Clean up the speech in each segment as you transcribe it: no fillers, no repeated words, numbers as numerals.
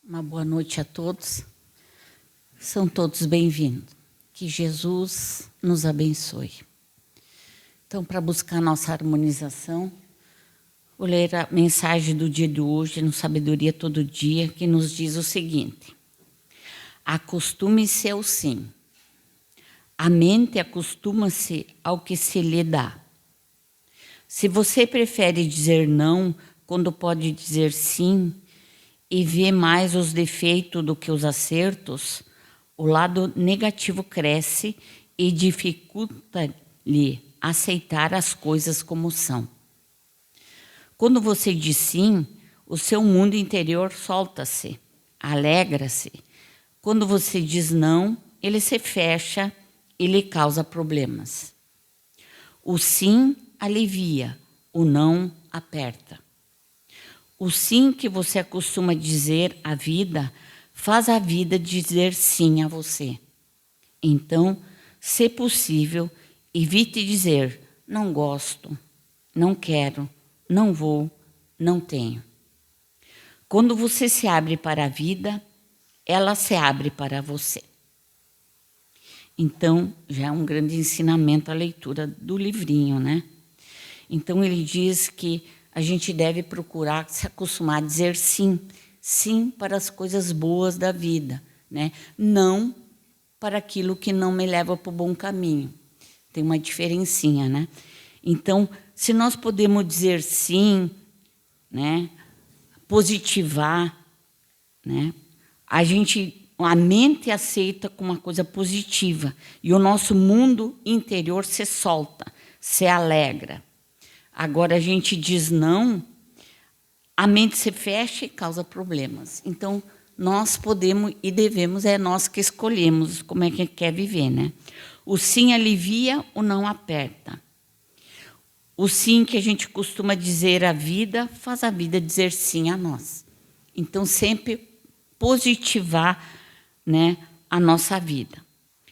Uma boa noite a todos. São todos bem-vindos. Que Jesus nos abençoe. Então, para buscar nossa harmonização, vou ler a mensagem do dia de hoje, no Sabedoria Todo Dia, que nos diz o seguinte: acostume-se ao sim. A mente acostuma-se ao que se lhe dá. Se você prefere dizer não quando pode dizer sim e vê mais os defeitos do que os acertos, o lado negativo cresce e dificulta-lhe aceitar as coisas como são. Quando você diz sim, o seu mundo interior solta-se, alegra-se. Quando você diz não, ele se fecha e lhe causa problemas. O sim alivia, o não aperta. O sim que você acostuma dizer à vida faz a vida dizer sim a você. Então, se possível, evite dizer não gosto, não quero, não vou, não tenho. Quando você se abre para a vida, ela se abre para você. Então, já é um grande ensinamento a leitura do livrinho, né? Então, ele diz que a gente deve procurar se acostumar a dizer sim. Sim para as coisas boas da vida, né? Não para aquilo que não me leva para o bom caminho. Tem uma diferencinha, né? Então, se nós podemos dizer sim, né? Positivar, né? A mente aceita como uma coisa positiva e o nosso mundo interior se solta, se alegra. Agora a gente diz não, a mente se fecha e causa problemas. Então, nós podemos e devemos, é nós que escolhemos como é que quer viver, né? O sim alivia, o não aperta. O sim que a gente costuma dizer à vida, faz a vida dizer sim a nós. Então, sempre positivar, né, a nossa vida.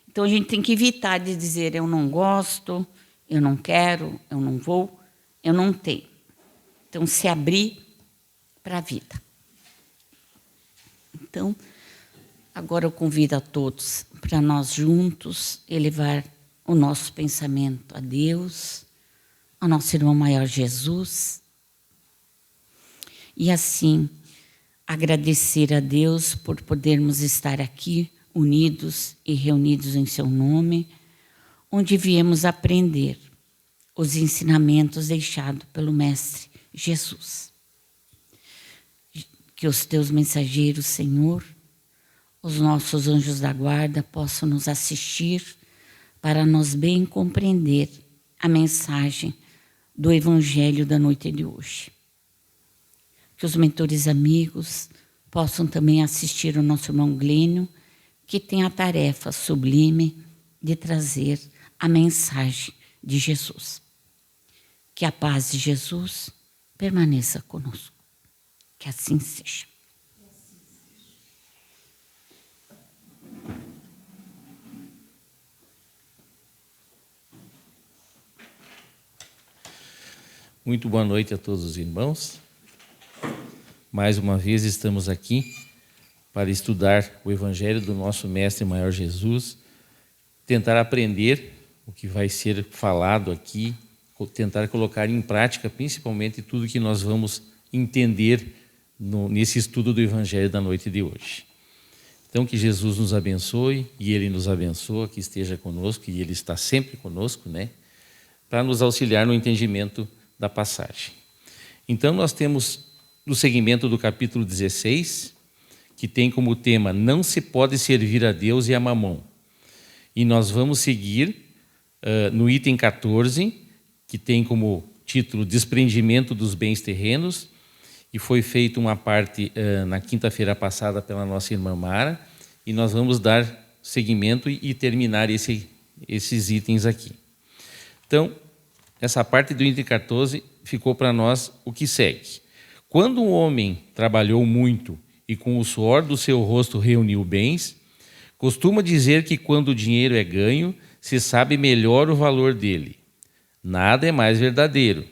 Então, a gente tem que evitar de dizer eu não gosto, eu não quero, eu não vou, eu não tenho. Então, se abrir para a vida. Então, agora eu convido a todos para nós juntos elevar o nosso pensamento a Deus, ao nosso irmão maior Jesus, e assim agradecer a Deus por podermos estar aqui unidos e reunidos em seu nome, onde viemos aprender os ensinamentos deixados pelo Mestre Jesus. Que os teus mensageiros, Senhor, os nossos anjos da guarda possam nos assistir para nós bem compreender a mensagem do Evangelho da noite de hoje. Que os mentores amigos possam também assistir o nosso irmão Glênio, que tem a tarefa sublime de trazer a mensagem de Jesus. Que a paz de Jesus permaneça conosco. Que assim seja. Muito boa noite a todos os irmãos. Mais uma vez estamos aqui para estudar o Evangelho do nosso Mestre Maior Jesus, tentar aprender o que vai ser falado aqui, tentar colocar em prática principalmente tudo que nós vamos entender nesse estudo do Evangelho da noite de hoje. Então, que Jesus nos abençoe e Ele nos abençoe, que esteja conosco, e Ele está sempre conosco, né? Para nos auxiliar no entendimento da passagem. Então, nós temos no segmento do capítulo 16, que tem como tema não se pode servir a Deus e a Mamon. E nós vamos seguir no item 14, que tem como título Desprendimento dos bens terrenos, e foi feita uma parte na quinta-feira passada pela nossa irmã Mara, e nós vamos dar seguimento e terminar esses itens aqui. Então, essa parte do item 14 ficou para nós o que segue. Quando um homem trabalhou muito e com o suor do seu rosto reuniu bens, costuma dizer que quando o dinheiro é ganho, se sabe melhor o valor dele. Nada é mais verdadeiro.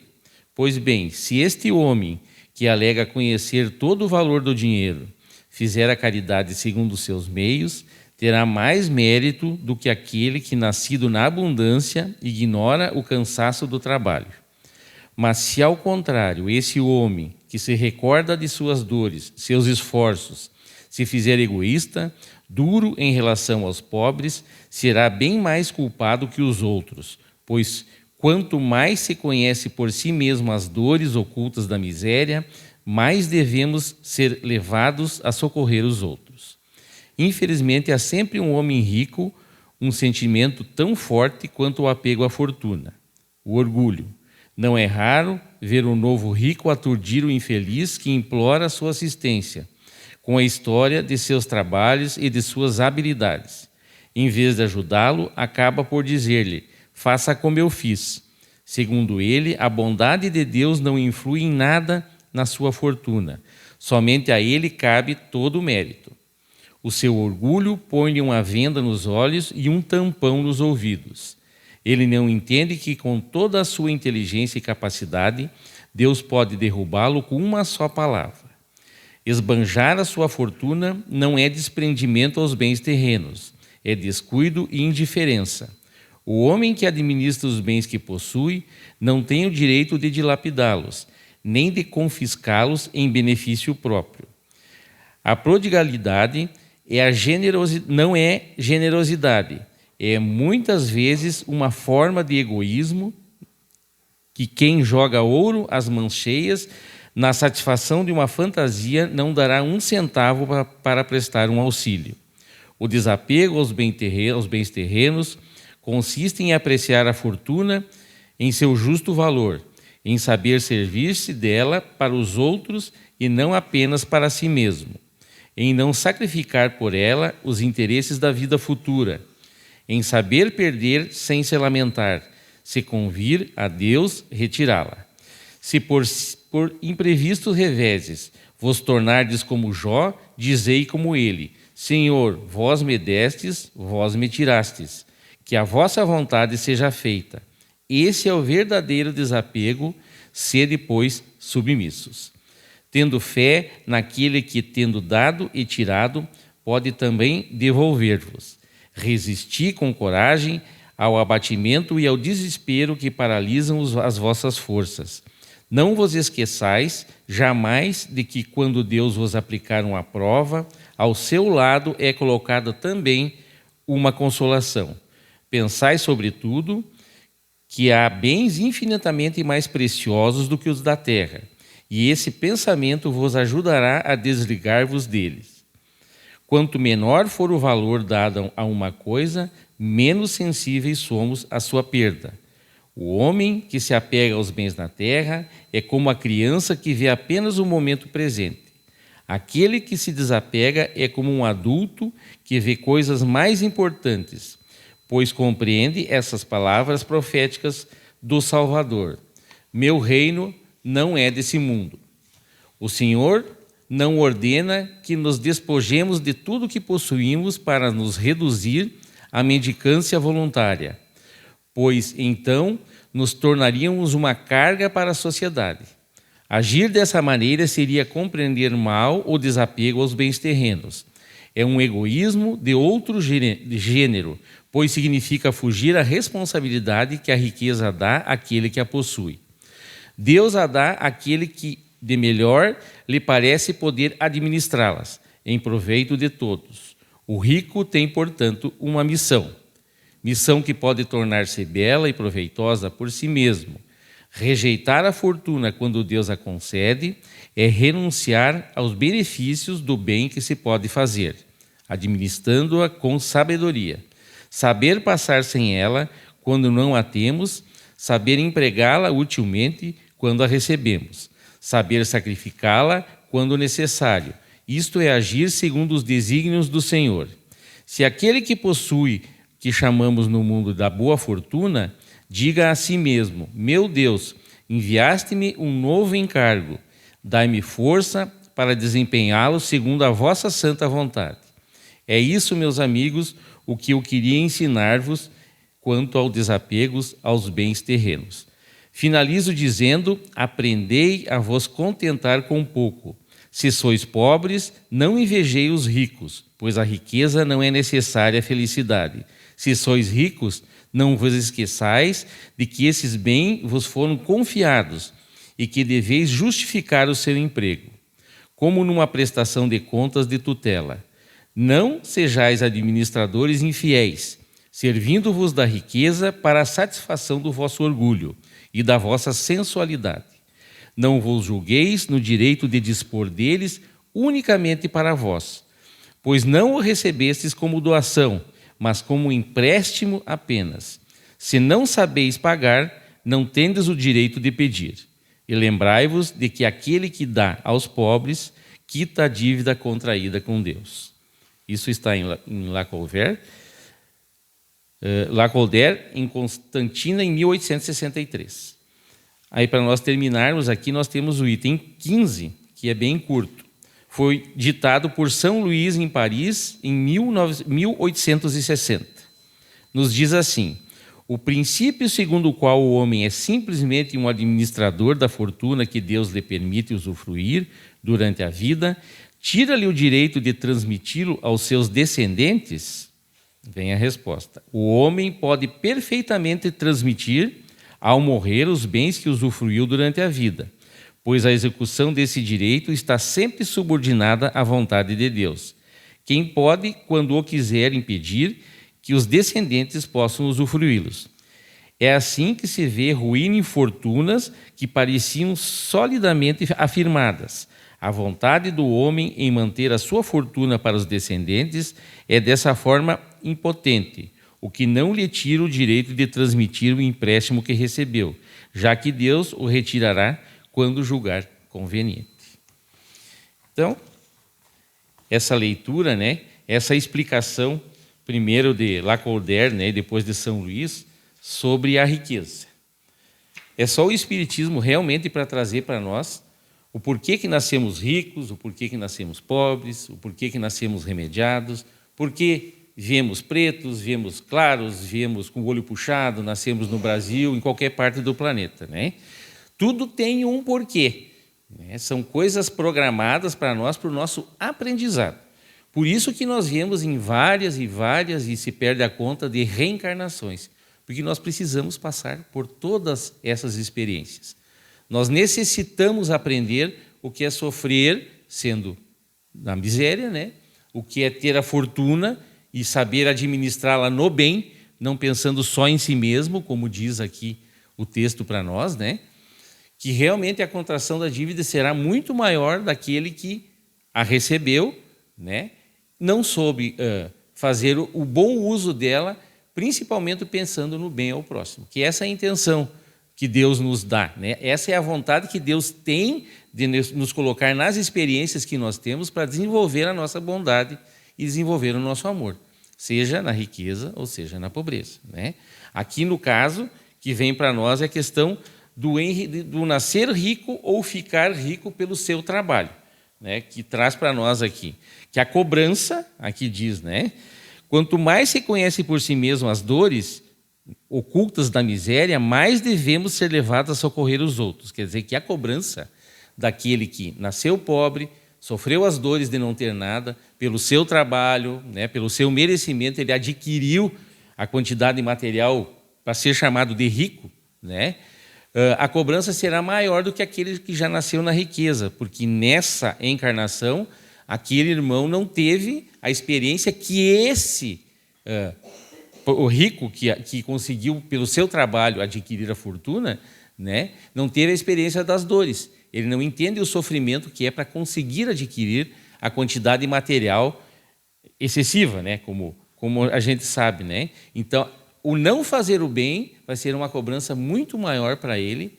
Pois bem, se este homem, que alega conhecer todo o valor do dinheiro, fizer a caridade segundo os seus meios, terá mais mérito do que aquele que, nascido na abundância, ignora o cansaço do trabalho. Mas se, ao contrário, esse homem que se recorda de suas dores, seus esforços, se fizer egoísta, duro em relação aos pobres, será bem mais culpado que os outros, pois quanto mais se conhece por si mesmo as dores ocultas da miséria, mais devemos ser levados a socorrer os outros. Infelizmente, há sempre um homem rico, um sentimento tão forte quanto o apego à fortuna, o orgulho. Não é raro ver um novo rico aturdir o infeliz que implora sua assistência, com a história de seus trabalhos e de suas habilidades. Em vez de ajudá-lo, acaba por dizer-lhe: faça como eu fiz. Segundo ele, a bondade de Deus não influi em nada na sua fortuna. Somente a ele cabe todo o mérito. O seu orgulho põe-lhe uma venda nos olhos e um tampão nos ouvidos. Ele não entende que, com toda a sua inteligência e capacidade, Deus pode derrubá-lo com uma só palavra. Esbanjar a sua fortuna não é desprendimento aos bens terrenos, é descuido e indiferença. O homem que administra os bens que possui não tem o direito de dilapidá-los, nem de confiscá-los em benefício próprio. A prodigalidade não é generosidade, é muitas vezes uma forma de egoísmo que quem joga ouro às mãos cheias na satisfação de uma fantasia não dará um centavo para prestar um auxílio. O desapego aos bens terrenos consiste em apreciar a fortuna em seu justo valor, em saber servir-se dela para os outros e não apenas para si mesmo, em não sacrificar por ela os interesses da vida futura, em saber perder sem se lamentar, se convir a Deus retirá-la. Se por imprevistos reveses vos tornardes como Jó, dizei como ele: Senhor, vós me destes, vós me tirastes, que a vossa vontade seja feita. Esse é o verdadeiro desapego, sede, pois, submissos. Tendo fé naquele que, tendo dado e tirado, pode também devolver-vos. Resisti com coragem ao abatimento e ao desespero que paralisam as vossas forças. Não vos esqueçais jamais de que, quando Deus vos aplicar uma prova, ao seu lado é colocada também uma consolação. Pensai, sobretudo, que há bens infinitamente mais preciosos do que os da terra, e esse pensamento vos ajudará a desligar-vos deles. Quanto menor for o valor dado a uma coisa, menos sensíveis somos à sua perda. O homem que se apega aos bens na terra é como a criança que vê apenas o momento presente. Aquele que se desapega é como um adulto que vê coisas mais importantes, pois compreende essas palavras proféticas do Salvador: meu reino não é desse mundo. O Senhor não ordena que nos despojemos de tudo que possuímos para nos reduzir à mendicância voluntária, pois então nos tornaríamos uma carga para a sociedade. Agir dessa maneira seria compreender mal o desapego aos bens terrenos. É um egoísmo de outro gênero, pois significa fugir à responsabilidade que a riqueza dá àquele que a possui. Deus a dá àquele que de melhor lhe parece poder administrá-las, em proveito de todos. O rico tem, portanto, uma missão que pode tornar-se bela e proveitosa por si mesmo. Rejeitar a fortuna quando Deus a concede é renunciar aos benefícios do bem que se pode fazer, administrando-a com sabedoria. Saber passar sem ela quando não a temos, saber empregá-la utilmente quando a recebemos, saber sacrificá-la quando necessário. Isto é agir segundo os desígnios do Senhor. Se aquele que possui, que chamamos no mundo da boa fortuna, diga a si mesmo: meu Deus, enviaste-me um novo encargo, dai-me força para desempenhá-lo segundo a vossa santa vontade. É isso, meus amigos, o que eu queria ensinar-vos quanto ao desapego aos bens terrenos. Finalizo dizendo: aprendei a vos contentar com pouco, Se sois pobres, não invejei os ricos, pois a riqueza não é necessária à felicidade. Se sois ricos, não vos esqueçais de que esses bens vos foram confiados e que deveis justificar o seu emprego, como numa prestação de contas de tutela. Não sejais administradores infiéis, servindo-vos da riqueza para a satisfação do vosso orgulho e da vossa sensualidade. Não vos julgueis no direito de dispor deles unicamente para vós, pois não o recebestes como doação, mas como empréstimo apenas. Se não sabeis pagar, não tendes o direito de pedir. E lembrai-vos de que aquele que dá aos pobres quita a dívida contraída com Deus. Isso está em Lacordaire, em Constantina, em 1863. Aí, para nós terminarmos aqui, nós temos o item 15, que é bem curto. Foi ditado por São Luís, em Paris, em 1860. Nos diz assim: o princípio segundo o qual o homem é simplesmente um administrador da fortuna que Deus lhe permite usufruir durante a vida, tira-lhe o direito de transmiti-lo aos seus descendentes? Vem a resposta. O homem pode perfeitamente transmitir, ao morrer, os bens que usufruiu durante a vida, pois a execução desse direito está sempre subordinada à vontade de Deus. Quem pode, quando o quiser, impedir que os descendentes possam usufruí-los? É assim que se vê ruína em fortunas que pareciam solidamente afirmadas. A vontade do homem em manter a sua fortuna para os descendentes é dessa forma impotente, o que não lhe tira o direito de transmitir o empréstimo que recebeu, já que Deus o retirará quando julgar conveniente. Então, essa leitura, né, essa explicação, primeiro de Lacordaire, né, depois de São Luís, sobre a riqueza. É só o Espiritismo realmente para trazer para nós o porquê que nascemos ricos, o porquê que nascemos pobres, o porquê que nascemos remediados, porquê viemos pretos, viemos claros, viemos com o olho puxado, nascemos no Brasil, em qualquer parte do planeta, né? Tudo tem um porquê, né? São coisas programadas para nós, para o nosso aprendizado. Por isso que nós viemos em várias e várias, e se perde a conta, de reencarnações, porque nós precisamos passar por todas essas experiências. Nós necessitamos aprender o que é sofrer sendo na miséria, né? O que é ter a fortuna e saber administrá-la no bem, não pensando só em si mesmo, como diz aqui o texto para nós, né? Que realmente a contração da dívida será muito maior daquele que a recebeu, né? Não soube fazer o bom uso dela, principalmente pensando no bem ao próximo, que essa é a intenção que Deus nos dá, né? Essa é a vontade que Deus tem de nos colocar nas experiências que nós temos para desenvolver a nossa bondade e desenvolver o nosso amor, seja na riqueza ou seja na pobreza, né? Aqui, no caso, que vem para nós é a questão do nascer rico ou ficar rico pelo seu trabalho, né? Que traz para nós aqui, que a cobrança, aqui diz, né? Quanto mais se conhece por si mesmo as dores ocultas da miséria, mais devemos ser levados a socorrer os outros. Quer dizer que a cobrança daquele que nasceu pobre, sofreu as dores de não ter nada, pelo seu trabalho, né, pelo seu merecimento, ele adquiriu a quantidade material para ser chamado de rico, né? A cobrança será maior do que aquele que já nasceu na riqueza, porque nessa encarnação, aquele irmão não teve a experiência que o rico que conseguiu, pelo seu trabalho, adquirir a fortuna, né, não teve a experiência das dores. Ele não entende o sofrimento que é para conseguir adquirir a quantidade material excessiva, né, como a gente sabe, né? Então, o não fazer o bem vai ser uma cobrança muito maior para ele,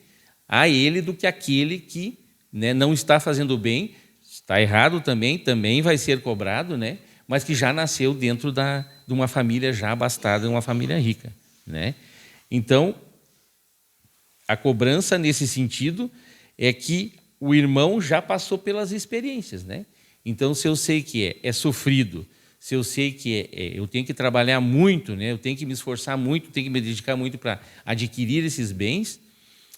do que aquele que, né, não está fazendo o bem, está errado também vai ser cobrado, né? Mas que já nasceu dentro de uma família já abastada, uma família rica, né? Então, a cobrança nesse sentido é que o irmão já passou pelas experiências, né? Então, se eu sei que é sofrido, se eu sei que eu tenho que trabalhar muito, né? Eu tenho que me esforçar muito, tenho que me dedicar muito para adquirir esses bens,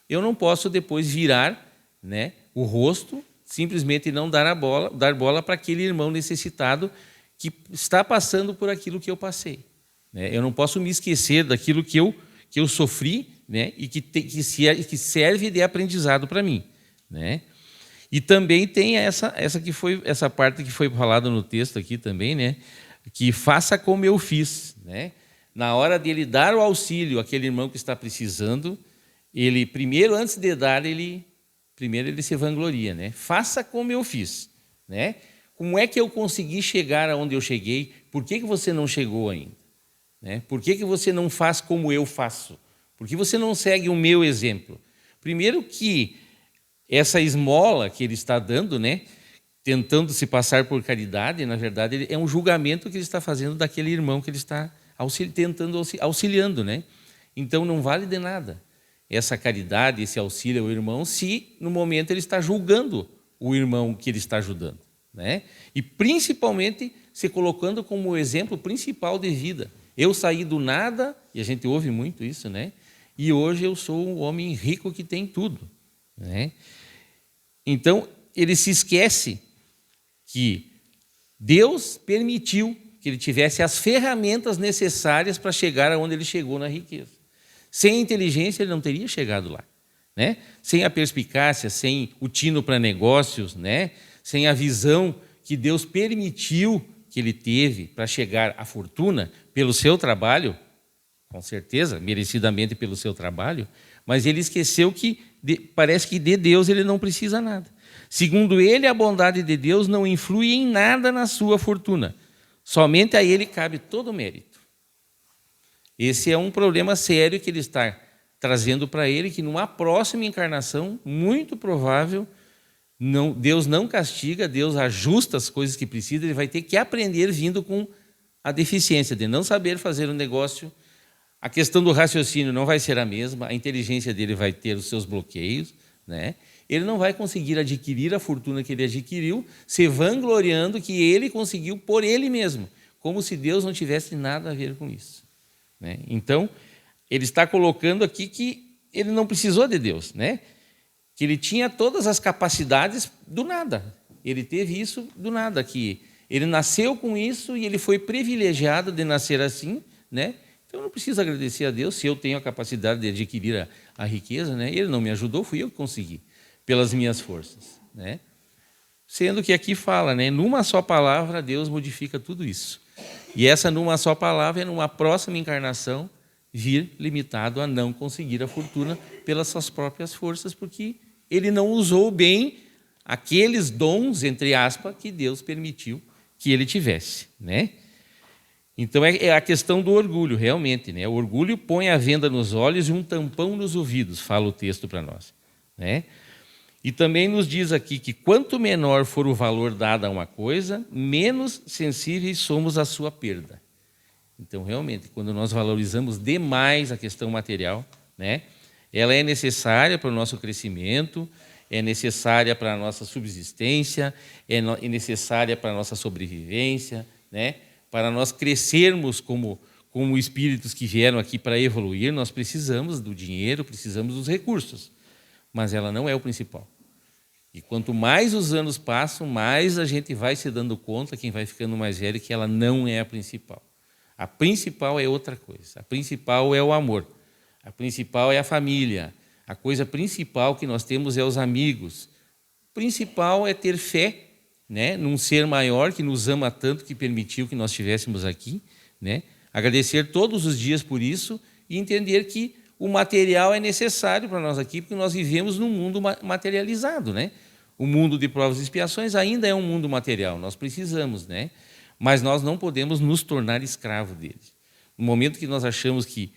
eu não posso depois virar, né, o rosto simplesmente não dar bola para aquele irmão necessitado que está passando por aquilo que eu passei. Né? Eu não posso me esquecer daquilo que eu sofri, né? E que serve de aprendizado para mim. Né? E também tem essa parte que foi falada no texto aqui também, né? Que faça como eu fiz. Né? Na hora de ele dar o auxílio àquele irmão que está precisando, ele primeiro, antes de dar, primeiro ele se vangloria, né? Faça como eu fiz, né? Como é que eu consegui chegar aonde eu cheguei? Por que você não chegou ainda? Né? Por que você não faz como eu faço? Por que você não segue o meu exemplo? Primeiro que essa esmola que ele está dando, né? Tentando se passar por caridade, na verdade, é um julgamento que ele está fazendo daquele irmão que ele está auxiliando, né? Então não vale de nada essa caridade, esse auxílio ao irmão, se no momento ele está julgando o irmão que ele está ajudando. Né? E principalmente se colocando como o exemplo principal de vida. Eu saí do nada, e a gente ouve muito isso, né? E hoje eu sou um homem rico que tem tudo. Né? Então, ele se esquece que Deus permitiu que ele tivesse as ferramentas necessárias para chegar aonde ele chegou na riqueza. Sem a inteligência, ele não teria chegado lá. Né? Sem a perspicácia, sem o tino para negócios, né? Sem a visão que Deus permitiu que ele teve para chegar à fortuna pelo seu trabalho, com certeza, merecidamente pelo seu trabalho, mas ele esqueceu que parece que de Deus ele não precisa nada. Segundo ele, a bondade de Deus não influi em nada na sua fortuna. Somente a ele cabe todo o mérito. Esse é um problema sério que ele está trazendo para ele, que numa próxima encarnação, muito provável, Deus não castiga, Deus ajusta as coisas que precisa, ele vai ter que aprender vindo com a deficiência de não saber fazer um negócio. A questão do raciocínio não vai ser a mesma, a inteligência dele vai ter os seus bloqueios, né? Ele não vai conseguir adquirir a fortuna que ele adquiriu, se vangloriando que ele conseguiu por ele mesmo, como se Deus não tivesse nada a ver com isso. Né? Então, ele está colocando aqui que ele não precisou de Deus, né? Que ele tinha todas as capacidades do nada. Ele teve isso do nada, que ele nasceu com isso e ele foi privilegiado de nascer assim, né? Então, eu não preciso agradecer a Deus se eu tenho a capacidade de adquirir a riqueza, né? Ele não me ajudou, fui eu que consegui, pelas minhas forças. Né? Sendo que aqui fala, né? Numa só palavra, Deus modifica tudo isso. E essa numa só palavra é numa próxima encarnação vir limitado a não conseguir a fortuna pelas suas próprias forças, porque ele não usou bem aqueles dons, entre aspas, que Deus permitiu que ele tivesse. Né? Então é a questão do orgulho, realmente. Né? O orgulho põe a venda nos olhos e um tampão nos ouvidos, fala o texto para nós. Né? E também nos diz aqui que quanto menor for o valor dado a uma coisa, menos sensíveis somos à sua perda. Então, realmente, quando nós valorizamos demais a questão material, né, ela é necessária para o nosso crescimento, é necessária para a nossa subsistência, é necessária para a nossa sobrevivência, né, para nós crescermos como espíritos que vieram aqui para evoluir, nós precisamos do dinheiro, precisamos dos recursos. Mas ela não é o principal. E quanto mais os anos passam, mais a gente vai se dando conta, quem vai ficando mais velho, que ela não é a principal. A principal é outra coisa. A principal é o amor. A principal é a família. A coisa principal que nós temos é os amigos. O principal é ter fé, né, num ser maior que nos ama tanto, que permitiu que nós estivéssemos aqui. Né? Agradecer todos os dias por isso e entender que o material é necessário para nós aqui, porque nós vivemos num mundo materializado. Né? O mundo de provas e expiações ainda é um mundo material, nós precisamos, né? Mas nós não podemos nos tornar escravos dele. No momento que nós achamos que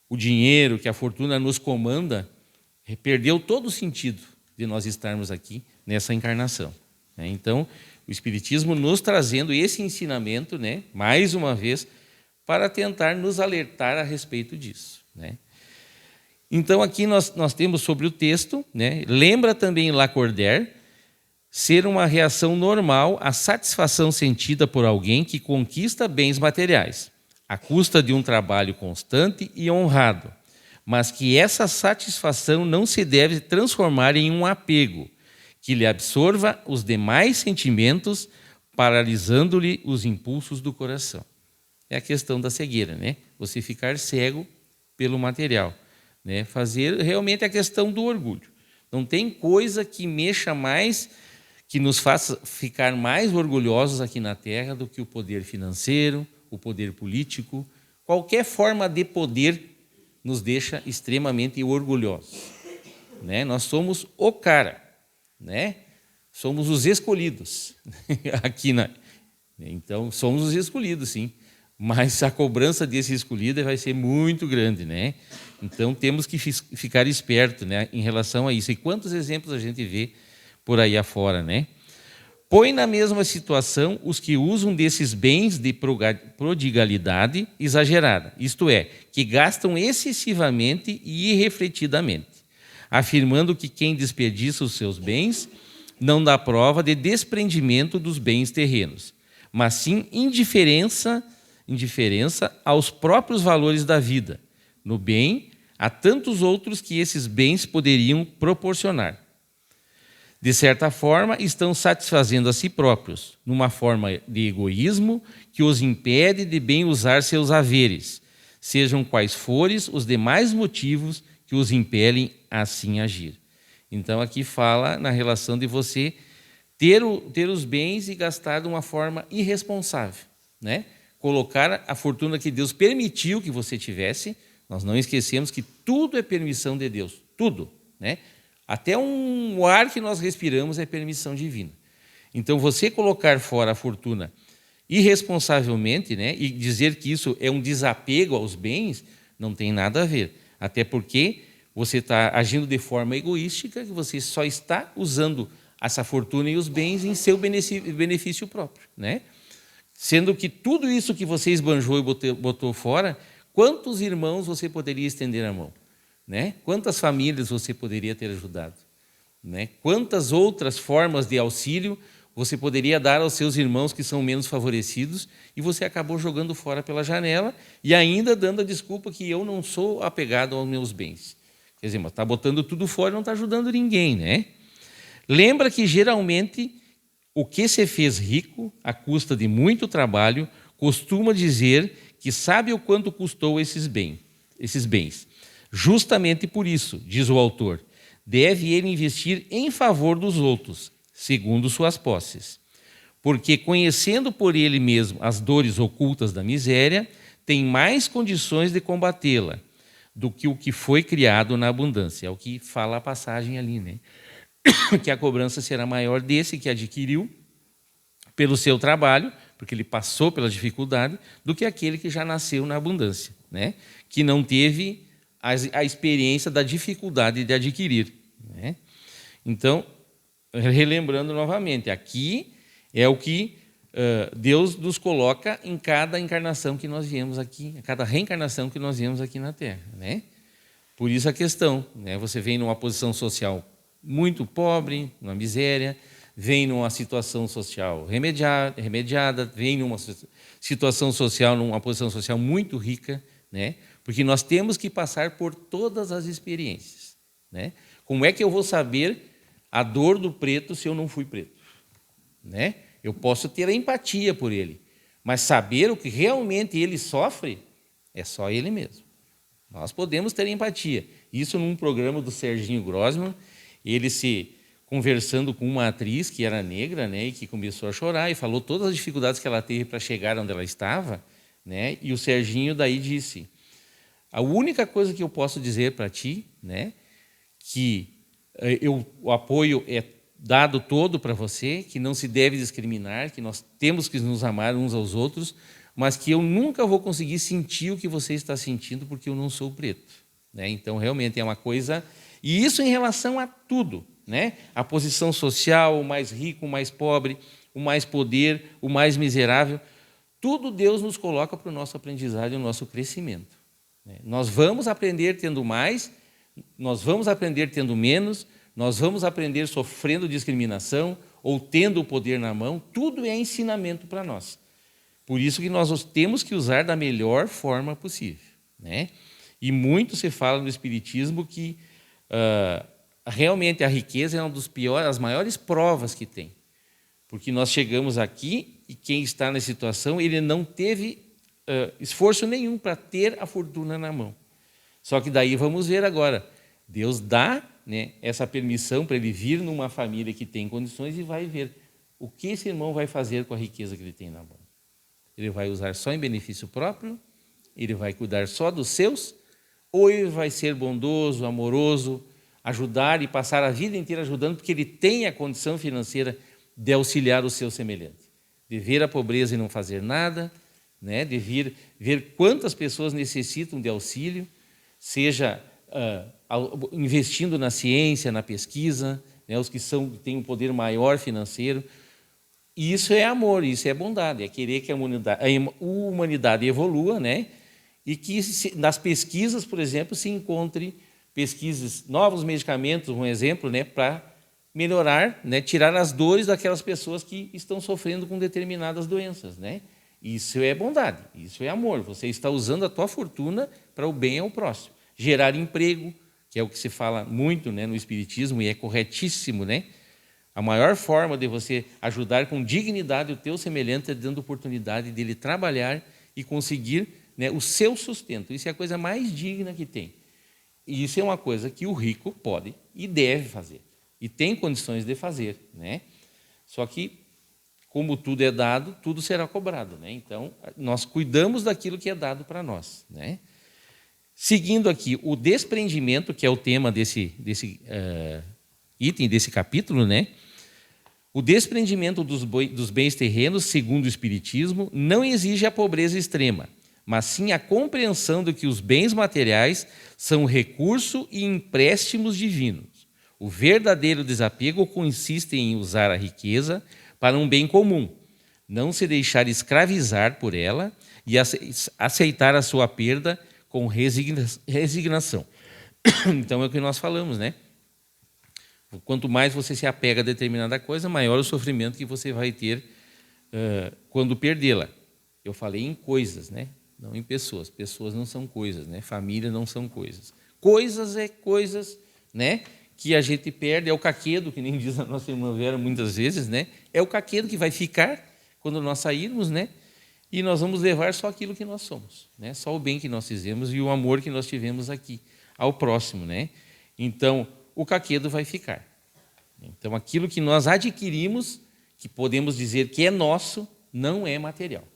o dinheiro, que a fortuna nos comanda, perdeu todo o sentido de nós estarmos aqui nessa encarnação. Né? Então, o Espiritismo nos trazendo esse ensinamento, né, mais uma vez, para tentar nos alertar a respeito disso. Né? Então, aqui nós temos sobre o texto, né, lembra também Lacordaire, ser uma reação normal à satisfação sentida por alguém que conquista bens materiais, à custa de um trabalho constante e honrado, mas que essa satisfação não se deve transformar em um apego, que lhe absorva os demais sentimentos, paralisando-lhe os impulsos do coração. É a questão da cegueira, né? Você ficar cego pelo material, né? Fazer realmente a questão do orgulho. Não tem coisa que mexa mais, que nos faça ficar mais orgulhosos aqui na Terra do que o poder financeiro, o poder político. Qualquer forma de poder nos deixa extremamente orgulhosos, né? Nós somos o cara, né? Somos os escolhidos aqui então somos os escolhidos, sim, mas a cobrança desse escolhido vai ser muito grande, né? Então temos que ficar esperto, né, em relação a isso. E quantos exemplos a gente vê por aí afora, né? Põe na mesma situação os que usam desses bens de prodigalidade exagerada, isto é, que gastam excessivamente e irrefletidamente, afirmando que quem desperdiça os seus bens não dá prova de desprendimento dos bens terrenos, mas sim indiferença aos próprios valores da vida. No bem, há tantos outros que esses bens poderiam proporcionar. De certa forma, estão satisfazendo a si próprios, numa forma de egoísmo que os impede de bem usar seus haveres, sejam quais forem os demais motivos que os impelem a assim agir. Então, aqui fala na relação de você ter os bens e gastar de uma forma irresponsável, né? Colocar a fortuna que Deus permitiu que você tivesse. Nós não esquecemos que tudo é permissão de Deus, tudo, né? Até o ar que nós respiramos é permissão divina. Então, você colocar fora a fortuna irresponsavelmente, né, e dizer que isso é um desapego aos bens, não tem nada a ver. Até porque você está agindo de forma egoística, que você só está usando essa fortuna e os bens em seu benefício próprio, né? Sendo que tudo isso que você esbanjou e botou fora, quantos irmãos você poderia estender a mão? Né? Quantas famílias você poderia ter ajudado? Né? Quantas outras formas de auxílio você poderia dar aos seus irmãos que são menos favorecidos e você acabou jogando fora pela janela e ainda dando a desculpa que eu não sou apegado aos meus bens. Quer dizer, mas está botando tudo fora e não está ajudando ninguém, né? Lembra que geralmente o que se fez rico à custa de muito trabalho costuma dizer que sabe o quanto custou esses bens. Justamente por isso, diz o autor, deve ele investir em favor dos outros, segundo suas posses. Porque, conhecendo por ele mesmo as dores ocultas da miséria, tem mais condições de combatê-la do que o que foi criado na abundância. É o que fala a passagem ali, né? Que a cobrança será maior desse que adquiriu pelo seu trabalho, porque ele passou pela dificuldade, do que aquele que já nasceu na abundância, né? Que não teve a experiência da dificuldade de adquirir, né? Então, relembrando novamente, aqui é o que Deus nos coloca em cada encarnação que nós viemos aqui, em cada reencarnação que nós viemos aqui na Terra, né? Por isso a questão, né? Você vem numa posição social muito pobre, numa miséria, vem numa situação social remediada, vem numa situação social, numa posição social muito rica, né? Porque nós temos que passar por todas as experiências, né? Como é que eu vou saber a dor do preto se eu não fui preto, né? Eu posso ter a empatia por ele, mas saber o que realmente ele sofre é só ele mesmo. Nós podemos ter empatia. Isso num programa do Serginho Grossman, ele se conversando com uma atriz que era negra, né, e que começou a chorar e falou todas as dificuldades que ela teve para chegar onde ela estava, né? E o Serginho daí disse: a única coisa que eu posso dizer para ti, né, que o apoio é dado todo para você, que não se deve discriminar, que nós temos que nos amar uns aos outros, mas que eu nunca vou conseguir sentir o que você está sentindo porque eu não sou preto, né? Então, realmente é uma coisa... E isso em relação a tudo, né? A posição social, o mais rico, o mais pobre, o mais poder, o mais miserável, tudo Deus nos coloca para o nosso aprendizado e o nosso crescimento, né? Nós vamos aprender tendo mais, nós vamos aprender tendo menos, nós vamos aprender sofrendo discriminação ou tendo o poder na mão, tudo é ensinamento para nós. Por isso que nós temos que usar da melhor forma possível, né? E muito se fala no Espiritismo que realmente a riqueza é uma das maiores provas que tem. Porque nós chegamos aqui e quem está nessa situação, ele não teve esforço nenhum para ter a fortuna na mão. Só que daí vamos ver agora, Deus dá, né, essa permissão para ele vir numa família que tem condições e vai ver o que esse irmão vai fazer com a riqueza que ele tem na mão. Ele vai usar só em benefício próprio? Ele vai cuidar só dos seus? Ou ele vai ser bondoso, amoroso, ajudar e passar a vida inteira ajudando, porque ele tem a condição financeira de auxiliar o seu semelhante, de ver a pobreza e não fazer nada, né? De ver quantas pessoas necessitam de auxílio, seja investindo na ciência, na pesquisa, né? Os que têm um poder maior financeiro. E isso é amor, isso é bondade, é querer que a humanidade evolua, né? E que nas pesquisas, por exemplo, se encontre novos medicamentos, um exemplo, né, para melhorar, né, tirar as dores daquelas pessoas que estão sofrendo com determinadas doenças, né? Isso é bondade, isso é amor. Você está usando a tua fortuna para o bem ao próximo. Gerar emprego, que é o que se fala muito, né, no Espiritismo, e é corretíssimo, né? A maior forma de você ajudar com dignidade o teu semelhante é dando oportunidade dele trabalhar e conseguir, né, o seu sustento. Isso é a coisa mais digna que tem. E isso é uma coisa que o rico pode e deve fazer. E tem condições de fazer, né? Só que, como tudo é dado, tudo será cobrado, né? Então, nós cuidamos daquilo que é dado para nós, né? Seguindo aqui, o desprendimento, que é o tema desse item, desse capítulo, né? O desprendimento dos bens terrenos, segundo o Espiritismo, não exige a pobreza extrema, mas sim a compreensão de que os bens materiais são recurso e empréstimos divinos. O verdadeiro desapego consiste em usar a riqueza para um bem comum, não se deixar escravizar por ela e aceitar a sua perda com resignação. Então é o que nós falamos, né? Quanto mais você se apega a determinada coisa, maior o sofrimento que você vai ter quando perdê-la. Eu falei em coisas, né? Não em pessoas. Pessoas não são coisas, né? Família não são coisas. Coisas é coisas, né, que a gente perde. É o caquedo, que nem diz a nossa irmã Vera muitas vezes, né? É o caquedo que vai ficar quando nós sairmos, né? E nós vamos levar só aquilo que nós somos, né? Só o bem que nós fizemos e o amor que nós tivemos aqui ao próximo, né? Então, o caquedo vai ficar. Então, aquilo que nós adquirimos, que podemos dizer que é nosso, não é material,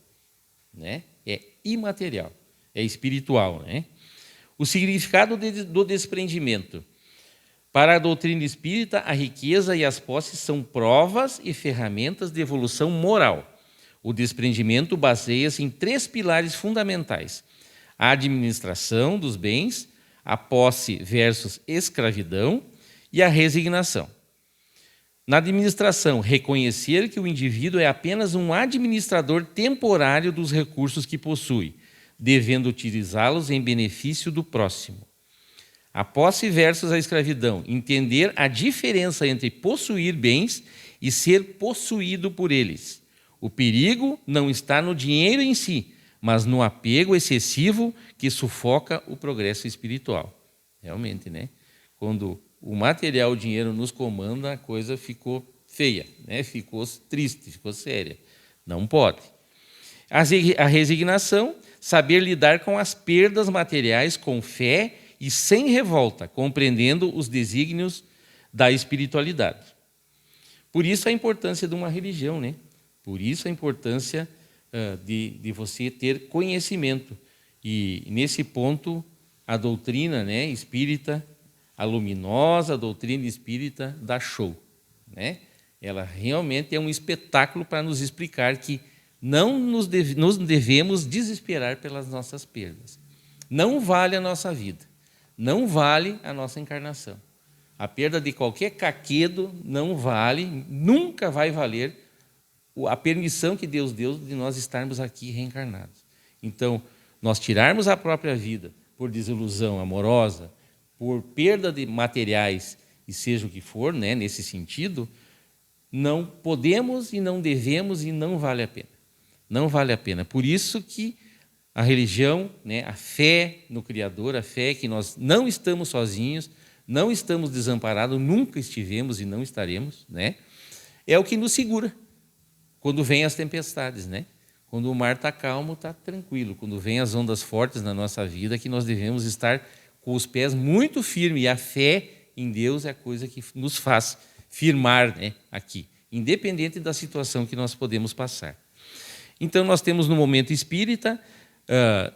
né? É imaterial, é espiritual, né? O significado do desprendimento. Para a doutrina espírita, a riqueza e as posses são provas e ferramentas de evolução moral. O desprendimento baseia-se em 3 pilares fundamentais: a administração dos bens, a posse versus escravidão e a resignação. Na administração, reconhecer que o indivíduo é apenas um administrador temporário dos recursos que possui, devendo utilizá-los em benefício do próximo. A posse versus a escravidão, entender a diferença entre possuir bens e ser possuído por eles. O perigo não está no dinheiro em si, mas no apego excessivo que sufoca o progresso espiritual. Realmente, né? Quando o material, o dinheiro nos comanda, a coisa ficou feia, né? Ficou triste, ficou séria. Não pode. A resignação, saber lidar com as perdas materiais com fé e sem revolta, compreendendo os desígnios da espiritualidade. Por isso a importância de uma religião, né? Por isso a importância de você ter conhecimento. E, nesse ponto, a doutrina, né, espírita, a luminosa doutrina espírita dá show, né? Ela realmente é um espetáculo para nos explicar que não nos devemos desesperar pelas nossas perdas. Não vale a nossa vida, não vale a nossa encarnação. A perda de qualquer caquedo não vale, nunca vai valer a permissão que Deus deu de nós estarmos aqui reencarnados. Então, nós tirarmos a própria vida por desilusão amorosa, por perda de materiais, e seja o que for, né, nesse sentido, não podemos e não devemos e não vale a pena. Não vale a pena. Por isso que a religião, né, a fé no Criador, a fé que nós não estamos sozinhos, não estamos desamparados, nunca estivemos e não estaremos, né? É o que nos segura quando vêm as tempestades, né? Quando o mar está calmo, está tranquilo. Quando vêm as ondas fortes na nossa vida, que nós devemos estar com os pés muito firmes. E a fé em Deus é a coisa que nos faz firmar, né, aqui, independente da situação que nós podemos passar. Então, nós temos no Momento Espírita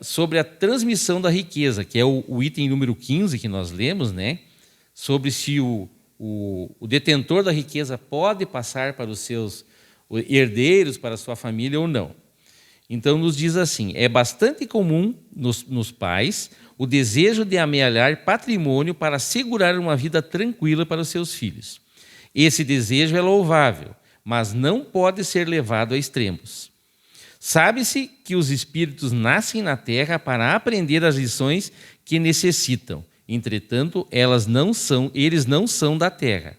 sobre a transmissão da riqueza, que é o item número 15 que nós lemos, né? Sobre se o detentor da riqueza pode passar para os seus herdeiros, para a sua família ou não. Então, nos diz assim, é bastante comum nos pais o desejo de amealhar patrimônio para assegurar uma vida tranquila para os seus filhos. Esse desejo é louvável, mas não pode ser levado a extremos. Sabe-se que os espíritos nascem na Terra para aprender as lições que necessitam. Entretanto, eles não são da Terra.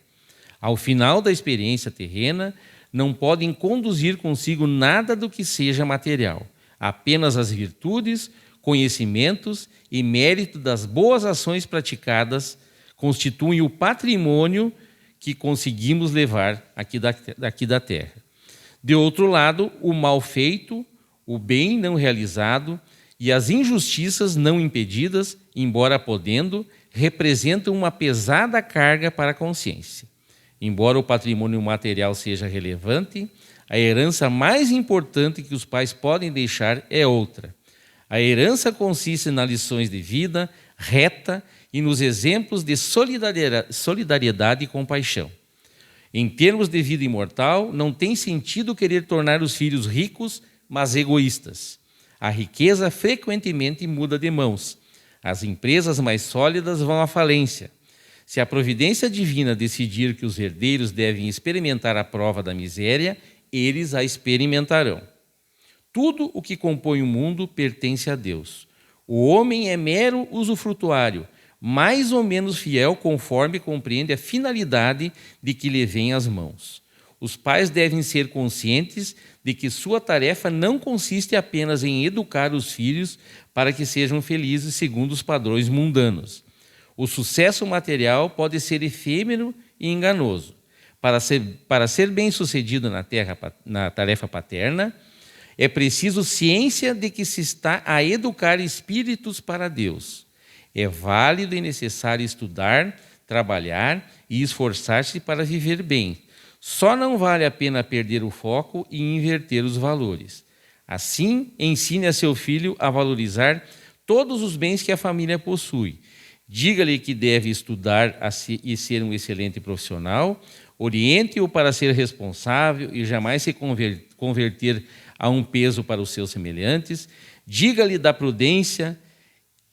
Ao final da experiência terrena, não podem conduzir consigo nada do que seja material, apenas as virtudes, conhecimentos e mérito das boas ações praticadas constituem o patrimônio que conseguimos levar aqui da Terra. De outro lado, o mal feito, o bem não realizado e as injustiças não impedidas, embora podendo, representam uma pesada carga para a consciência. Embora o patrimônio material seja relevante, a herança mais importante que os pais podem deixar é outra. A herança consiste nas lições de vida reta e nos exemplos de solidariedade e compaixão. Em termos de vida imortal, não tem sentido querer tornar os filhos ricos, mas egoístas. A riqueza frequentemente muda de mãos. As empresas mais sólidas vão à falência. Se a providência divina decidir que os herdeiros devem experimentar a prova da miséria, eles a experimentarão. Tudo o que compõe o mundo pertence a Deus. O homem é mero usufrutuário, mais ou menos fiel conforme compreende a finalidade de que lhe vem às mãos. Os pais devem ser conscientes de que sua tarefa não consiste apenas em educar os filhos para que sejam felizes segundo os padrões mundanos. O sucesso material pode ser efêmero e enganoso. Para ser bem-sucedido na tarefa paterna, é preciso ciência de que se está a educar espíritos para Deus. É válido e necessário estudar, trabalhar e esforçar-se para viver bem. Só não vale a pena perder o foco e inverter os valores. Assim, ensine a seu filho a valorizar todos os bens que a família possui. Diga-lhe que deve estudar e ser um excelente profissional, oriente-o para ser responsável e jamais se converter a um peso para os seus semelhantes, diga-lhe da prudência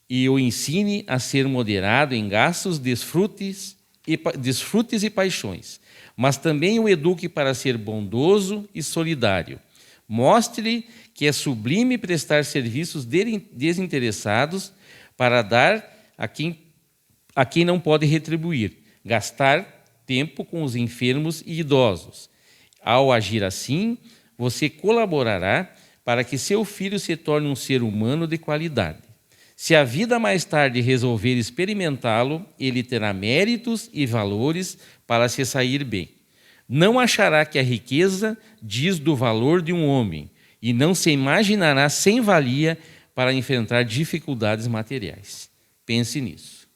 e o ensine a ser moderado em gastos, desfrutes e paixões, mas também o eduque para ser bondoso e solidário. Mostre-lhe que é sublime prestar serviços desinteressados para dar a quem não pode retribuir, gastar tempo com os enfermos e idosos. Ao agir assim, você colaborará para que seu filho se torne um ser humano de qualidade. Se a vida mais tarde resolver experimentá-lo, ele terá méritos e valores para se sair bem. Não achará que a riqueza diz do valor de um homem e não se imaginará sem valia para enfrentar dificuldades materiais. Pense nisso.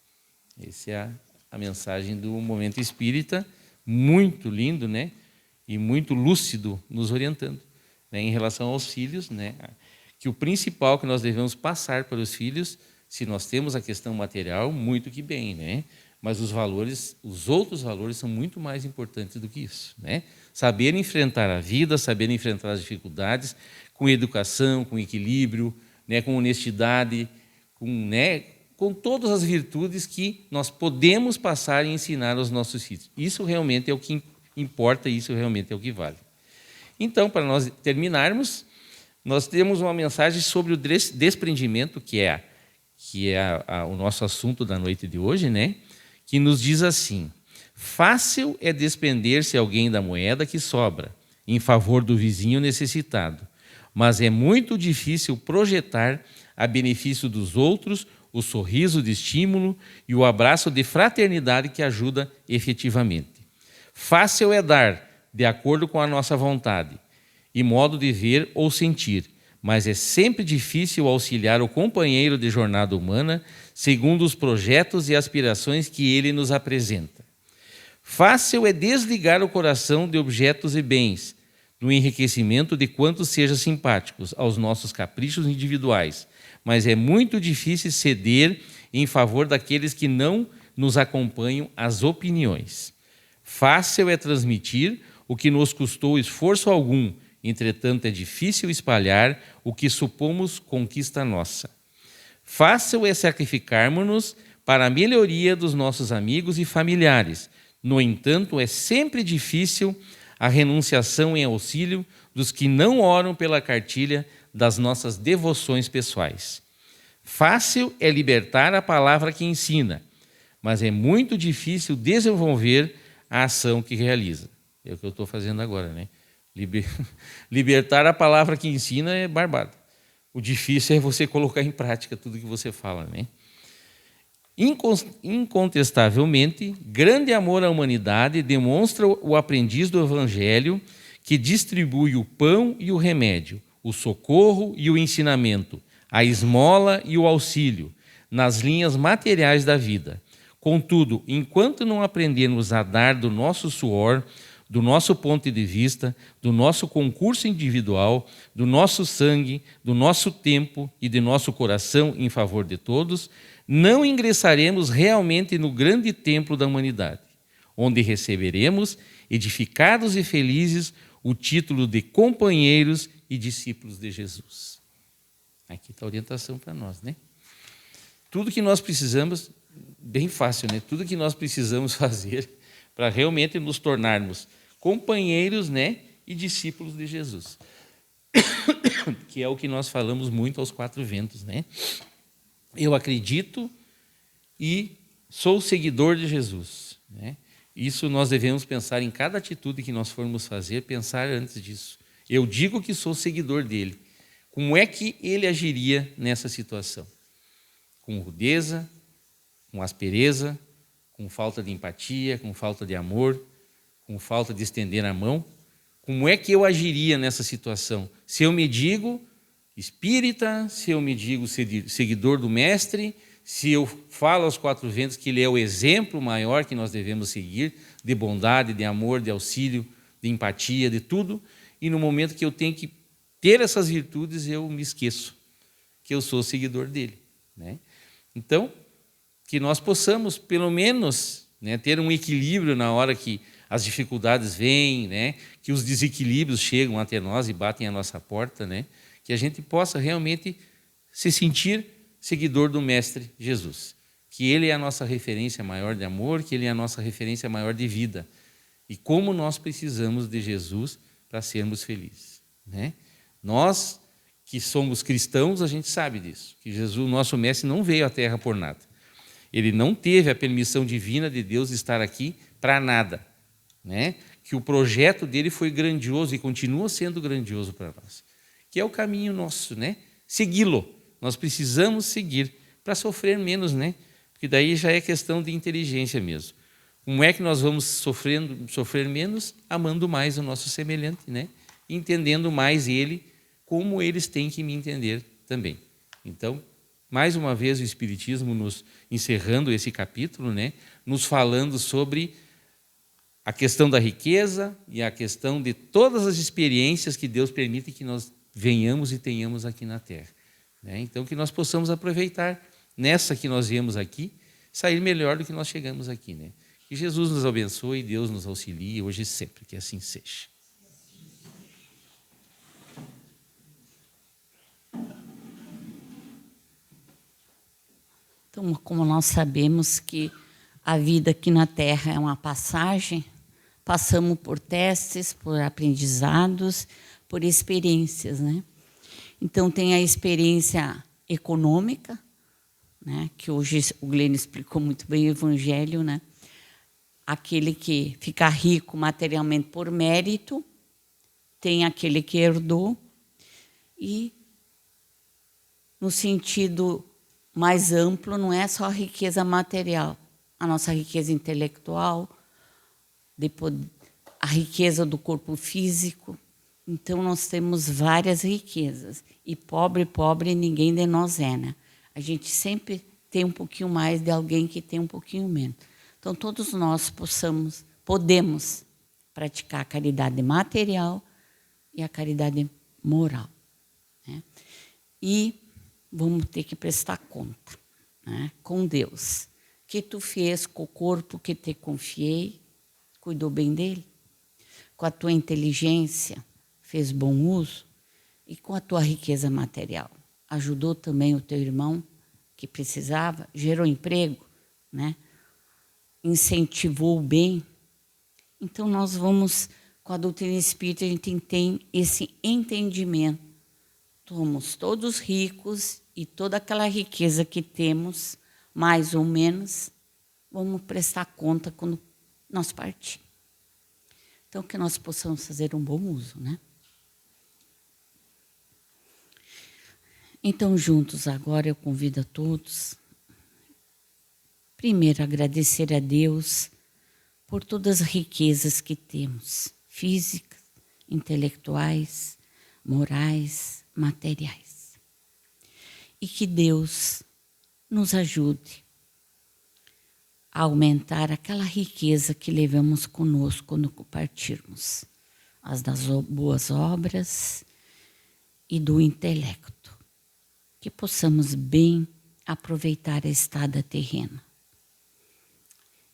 Essa é a mensagem do Momento Espírita, muito lindo, né? E muito lúcido, nos orientando, né? Em relação aos filhos, né? Que o principal que nós devemos passar para os filhos, se nós temos a questão material, muito que bem, né? Mas os outros valores são muito mais importantes do que isso, né? Saber enfrentar a vida, saber enfrentar as dificuldades com educação, com equilíbrio, né? Com honestidade, com todas as virtudes que nós podemos passar e ensinar aos nossos filhos. Isso realmente é o que importa, isso realmente é o que vale. Então, para nós terminarmos, nós temos uma mensagem sobre o desprendimento, que é o nosso assunto da noite de hoje, né? Que nos diz assim: fácil é desprender-se alguém da moeda que sobra, em favor do vizinho necessitado, mas é muito difícil projetar a benefício dos outros o sorriso de estímulo e o abraço de fraternidade que ajuda efetivamente. Fácil é dar, de acordo com a nossa vontade e modo de ver ou sentir, mas é sempre difícil auxiliar o companheiro de jornada humana segundo os projetos e aspirações que ele nos apresenta. Fácil é desligar o coração de objetos e bens, no enriquecimento de quantos sejam simpáticos aos nossos caprichos individuais, mas é muito difícil ceder em favor daqueles que não nos acompanham às opiniões. Fácil é transmitir o que nos custou esforço algum, entretanto é difícil espalhar o que supomos conquista nossa. Fácil é sacrificarmos-nos para a melhoria dos nossos amigos e familiares. No entanto, é sempre difícil a renunciação em auxílio dos que não oram pela cartilha das nossas devoções pessoais. Fácil é libertar a palavra que ensina, mas é muito difícil desenvolver a ação que realiza. É o que eu estou fazendo agora, né? Libertar a palavra que ensina é barbado. O difícil é você colocar em prática tudo que você fala, né? Incontestavelmente, grande amor à humanidade demonstra o aprendiz do Evangelho que distribui o pão e o remédio, o socorro e o ensinamento, a esmola e o auxílio, nas linhas materiais da vida. Contudo, enquanto não aprendermos a dar do nosso suor, do nosso ponto de vista, do nosso concurso individual, do nosso sangue, do nosso tempo e de nosso coração em favor de todos, não ingressaremos realmente no grande templo da humanidade, onde receberemos, edificados e felizes, o título de companheiros e discípulos de Jesus. Aqui está a orientação para nós, né? Tudo que nós precisamos, bem fácil, né? Tudo que nós precisamos fazer para realmente nos tornarmos companheiros, né, e discípulos de Jesus, que é o que nós falamos muito aos quatro ventos, né? Eu acredito e sou seguidor de Jesus, né? Isso nós devemos pensar em cada atitude que nós formos fazer, pensar antes disso. Eu digo que sou seguidor dele. Como é que ele agiria nessa situação? Com rudeza, com aspereza, com falta de empatia, com falta de amor, com falta de estender a mão? Como é que eu agiria nessa situação? Se eu me digo espírita, se eu me digo seguidor do mestre, se eu falo aos quatro ventos que ele é o exemplo maior que nós devemos seguir, de bondade, de amor, de auxílio, de empatia, de tudo, e no momento que eu tenho que ter essas virtudes, eu me esqueço que eu sou seguidor dele, né? Então, que nós possamos, pelo menos, né, ter um equilíbrio na hora que as dificuldades vêm, né, que os desequilíbrios chegam até nós e batem à nossa porta, né, que a gente possa realmente se sentir seguidor do Mestre Jesus, que ele é a nossa referência maior de amor, que ele é a nossa referência maior de vida, e como nós precisamos de Jesus para sermos felizes, né? Nós que somos cristãos, a gente sabe disso, que Jesus, nosso Mestre, não veio à Terra por nada. Ele não teve a permissão divina de Deus de estar aqui para nada, né? Que o projeto dele foi grandioso e continua sendo grandioso para nós, que é o caminho nosso, né? Segui-lo. Nós precisamos seguir para sofrer menos, né? Porque daí já é questão de inteligência mesmo. Como é que nós vamos sofrer menos? Amando mais o nosso semelhante, né? Entendendo mais ele, como eles têm que me entender também. Então, mais uma vez o Espiritismo nos encerrando esse capítulo, né? Nos falando sobre a questão da riqueza e a questão de todas as experiências que Deus permite que nós venhamos e tenhamos aqui na Terra, né? Então, que nós possamos aproveitar nessa que nós viemos aqui, sair melhor do que nós chegamos aqui, né? Que Jesus nos abençoe e Deus nos auxilie hoje e sempre, que assim seja. Então, como nós sabemos que a vida aqui na Terra é uma passagem, passamos por testes, por aprendizados, por experiências, né? Então, tem a experiência econômica, né? Que hoje o Glênio explicou muito bem o Evangelho, né? Aquele que fica rico materialmente por mérito, tem aquele que herdou, e no sentido mais amplo, não é só a riqueza material, a nossa riqueza intelectual, depois a riqueza do corpo físico. Então, nós temos várias riquezas. E pobre, pobre, ninguém de nós é, né? A gente sempre tem um pouquinho mais de alguém que tem um pouquinho menos. Então, todos nós podemos praticar a caridade material e a caridade moral, né? E vamos ter que prestar conta, né, com Deus. O que tu fez com o corpo que te confiei? Cuidou bem dele? Com a tua inteligência, fez bom uso? E com a tua riqueza material, ajudou também o teu irmão que precisava? Gerou emprego, né? Incentivou o bem? Então, nós vamos, com a doutrina espírita, a gente tem esse entendimento. Somos todos ricos e toda aquela riqueza que temos, mais ou menos, vamos prestar conta quando nós partirmos. Então, que nós possamos fazer um bom uso, né? Então, juntos agora, eu convido a todos, primeiro, agradecer a Deus por todas as riquezas que temos, físicas, intelectuais, morais, materiais. E que Deus nos ajude a aumentar aquela riqueza que levamos conosco quando partirmos, as das boas obras e do intelecto. Que possamos bem aproveitar a estada terrena.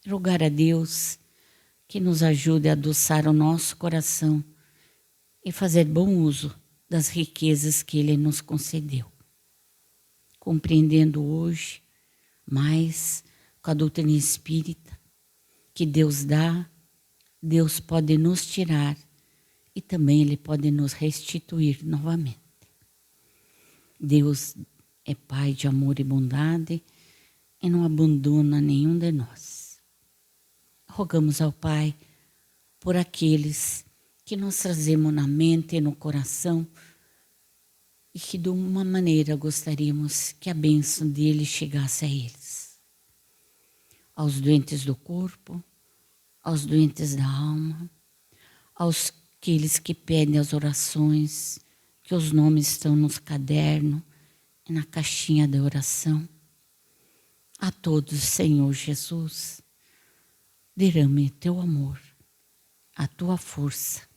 Rogar a Deus que nos ajude a adoçar o nosso coração e fazer bom uso das riquezas que Ele nos concedeu. Compreendendo hoje mais com a doutrina espírita que Deus dá, Deus pode nos tirar e também Ele pode nos restituir novamente. Deus é Pai de amor e bondade e não abandona nenhum de nós. Rogamos ao Pai por aqueles que nós trazemos na mente e no coração e que de uma maneira gostaríamos que a bênção dele chegasse a eles. Aos doentes do corpo, aos doentes da alma, aos aqueles que pedem as orações, que os nomes estão nos cadernos e na caixinha da oração. A todos, Senhor Jesus, derrame teu amor, a tua força,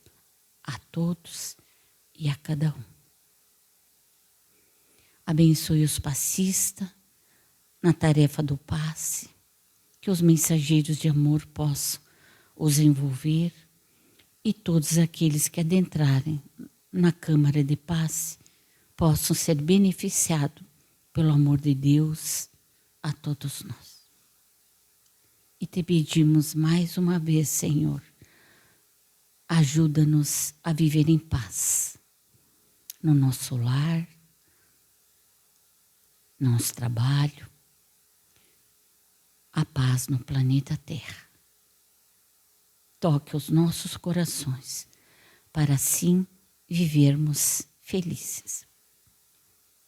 a todos e a cada um. Abençoe os passistas na tarefa do passe, que os mensageiros de amor possam os envolver e todos aqueles que adentrarem na Câmara de Passe possam ser beneficiados pelo amor de Deus a todos nós. E te pedimos mais uma vez, Senhor, ajuda-nos a viver em paz no nosso lar, no nosso trabalho, a paz no planeta Terra. Toque os nossos corações para assim vivermos felizes.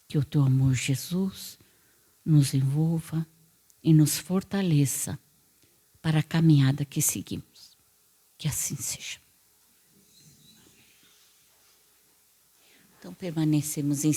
Que o teu amor, Jesus, nos envolva e nos fortaleça para a caminhada que seguimos. Que assim seja. Então permanecemos em